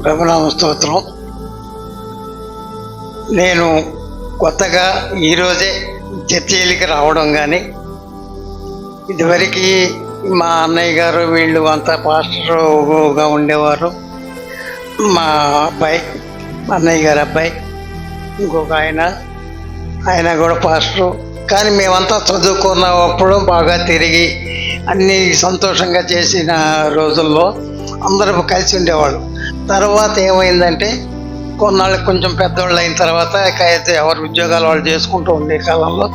ప్రభునామ స్తోత్రం. నేను కొత్తగా ఈరోజే చర్చిలకి రావడం, కానీ ఇదివరకు మా అన్నయ్య గారు వీళ్ళు అంతా పాస్టర్గా ఉండేవారు. మా అబ్బాయి, మా అన్నయ్య గారి అబ్బాయి, ఇంకొక ఆయన కూడా పాస్టరు. కానీ మేమంతా చదువుకున్నప్పుడు బాగా తిరిగి అన్నీ సంతోషంగా చేసిన రోజుల్లో అందరూ కలిసి ఉండేవాళ్ళు. తర్వాత ఏమైందంటే కొన్నాళ్ళకి కొంచెం పెద్దవాళ్ళు అయిన తర్వాత ఎవరి ఉద్యోగాలు వాళ్ళు చేసుకుంటూ ఉండే కాలంలో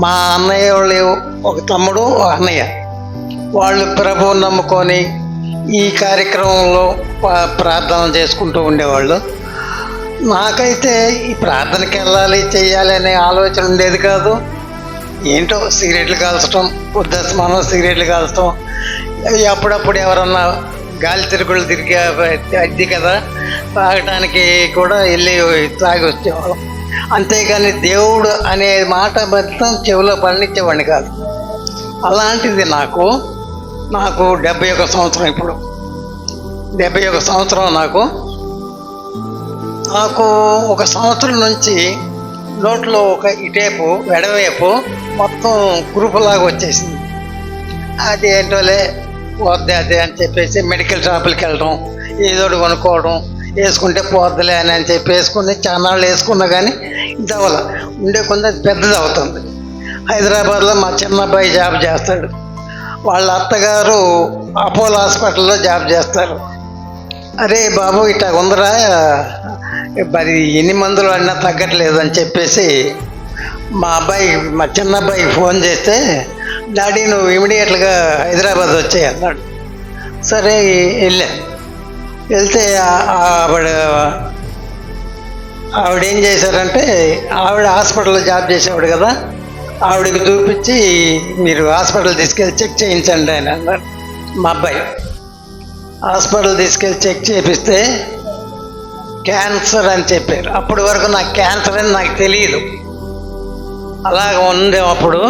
మా అన్నయ్య వాళ్ళు, ఒక తమ్ముడు ఒక అన్నయ్య, వాళ్ళు ప్రభువుని నమ్ముకొని ఈ కార్యక్రమంలో ప్రార్థన చేసుకుంటూ ఉండేవాళ్ళు. నాకైతే ఈ ప్రార్థనకి వెళ్ళాలి, చెయ్యాలి అనే ఆలోచన ఉండేది కాదు. ఏంటో సిగరెట్లు కాల్చడం, మనం సిగరెట్లు కాల్చడం, అప్పుడప్పుడు ఎవరన్నా గాలి తిరుగుళ్ళు తిరిగే అద్దె కదా, తాగడానికి కూడా వెళ్ళి తాగి వచ్చేవాళ్ళం. అంతేగాని దేవుడు అనే మాట మొత్తం చెవిలో పండించేవాడిని కాదు. అలాంటిది నాకు 71 సంవత్సరం. ఇప్పుడు 71 సంవత్సరం. నాకు ఒక సంవత్సరం నుంచి నోట్లో ఒక ఇటేపు ఎడవైపు మొత్తం కురుపులాగా వచ్చేసింది. అది ఏంటోలే పోద్ది అదే అని చెప్పేసి మెడికల్ షాపులకి వెళ్ళడం, ఏదోటి కొనుక్కోవడం, వేసుకుంటే పోద్దులే అని చెప్పి వేసుకుని చాలాళ్ళు వేసుకున్నా కానీ ఇదవల ఉండే కొంత పెద్దది అవుతుంది. హైదరాబాద్లో మా చిన్న అబ్బాయి జాబ్ చేస్తాడు. వాళ్ళ అత్తగారు అపోలో హాస్పిటల్లో జాబ్ చేస్తారు. అరే బాబు ఇట్లా ఉందరా, మరి ఎన్ని మందులు అన్నా తగ్గట్లేదు అని చెప్పేసి మా చిన్న అబ్బాయికి ఫోన్ చేస్తే, డాడీ నువ్వు ఇమీడియట్గా హైదరాబాద్ వచ్చాయి అన్నాడు. సరే వెళ్తే ఆవిడేం చేశారంటే, ఆవిడ హాస్పిటల్లో జాబ్ చేసేవాడు కదా, ఆవిడకి చూపించి మీరు హాస్పిటల్ తీసుకెళ్ళి చెక్ చేయించండి అని అన్నాడు. మా అబ్బాయి హాస్పిటల్ తీసుకెళ్ళి చెక్ చేపిస్తే క్యాన్సర్ అని చెప్పారు. అప్పటి వరకు నాకు క్యాన్సర్ అని నాకు తెలియదు. అలాగ ఉండే అప్పుడు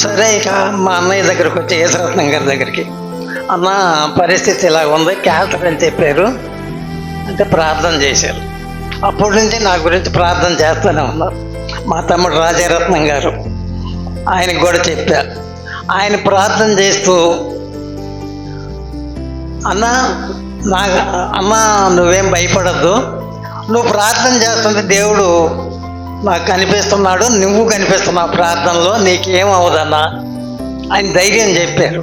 సరే ఇక మా అన్నయ్య దగ్గరకు వచ్చి యేసరత్నం గారి దగ్గరికి, అన్న పరిస్థితి ఇలా ఉంది, క్యాన్సర్ అని చెప్పారు అంటే ప్రార్థన చేశారు. అప్పటి నుంచి నా గురించి ప్రార్థన చేస్తూనే ఉన్నారు. మా తమ్ముడు రాజారత్నం గారు, ఆయనకు కూడా చెప్పారు. ఆయన ప్రార్థన చేస్తూ అన్న నువ్వేం భయపడద్దు, నువ్వు ప్రార్థన చేస్తుంది దేవుడు నాకు కనిపిస్తున్నాడు, నువ్వు కనిపిస్తున్నావు ప్రార్థనలో, నీకేం అవ్వదన్నా ఆయన ధైర్యం చెప్పారు.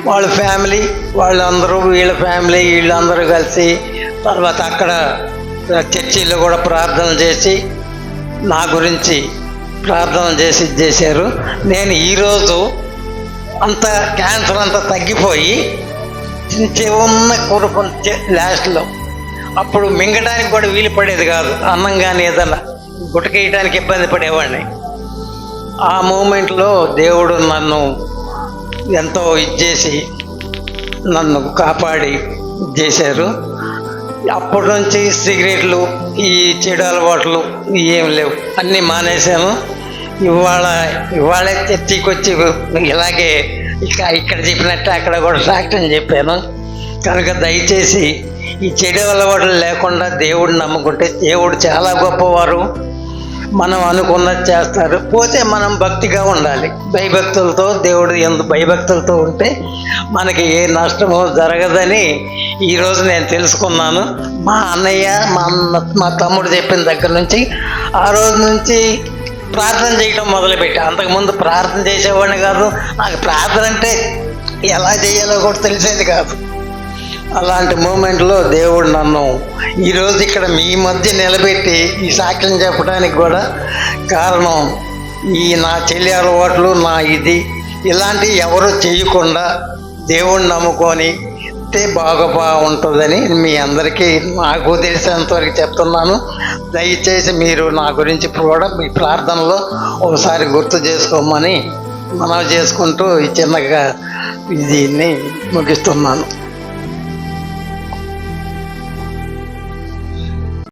వాళ్ళ ఫ్యామిలీ వాళ్ళందరూ, వీళ్ళ ఫ్యామిలీ వీళ్ళందరూ కలిసి తర్వాత అక్కడ చర్చిలో కూడా ప్రార్థన చేసి నా గురించి ప్రార్థన చేశారు. నేను ఈరోజు అంత క్యాన్సర్ అంతా తగ్గిపోయి చిన్న కురుపు లాస్ట్లో, అప్పుడు మింగడానికి కూడా వీలు పడేది కాదు, అన్నం కానీ ఏదన్నా గుటకేయడానికి ఇబ్బంది పడేవాడిని. ఆ మూమెంట్లో దేవుడు నన్ను ఎంతో ఇచ్చేసి నన్ను కాపాడి చేశారు. అప్పటి నుంచి సిగరెట్లు, ఈ చెడు అలవాట్లు ఏం లేవు, అన్నీ మానేశాను. ఇవాళే చర్చికి వచ్చి ఇలాగే ఇక్కడ చెప్పినట్టు అక్కడ కూడా సాక్ష్యం చెప్పాను. కనుక దయచేసి ఈ చెడు అలవాట్లు లేకుండా దేవుడిని నమ్ముకుంటే దేవుడు చాలా గొప్పవారు. మనం అనుకున్నది చేస్తారు. పోతే మనం భక్తిగా ఉండాలి, భయభక్తులతో, దేవుడు భయభక్తులతో ఉంటే మనకి ఏ నష్టమో జరగదని ఈరోజు నేను తెలుసుకున్నాను. మా అన్నయ్య మా తమ్ముడు చెప్పిన దగ్గర నుంచి ఆ రోజు నుంచి ప్రార్థన చేయడం మొదలుపెట్టా. అంతకుముందు ప్రార్థన చేసేవాడిని కాదు, నాకు ప్రార్థన అంటే ఎలా చేయాలో కూడా తెలిసేది కాదు. అలాంటి మూమెంట్లో దేవుడు నన్ను ఈరోజు ఇక్కడ మీ మధ్య నిలబెట్టి ఈ సాక్ష్యం చెప్పడానికి కూడా కారణం ఈ నా చెల్లి అలవాట్లు, నా ఇలాంటివి ఎవరు చేయకుండా దేవుడిని నమ్ముకొని బాగా ఉంటుందని మీ అందరికీ నాకు తెలిసినంతవరకు చెప్తున్నాను. దయచేసి మీరు నా గురించి కూడా మీ ప్రార్థనలో ఒకసారి గుర్తు చేసుకోమని మనవి చేసుకుంటూ ఈ చిన్నగా దీన్ని ముగిస్తున్నాను.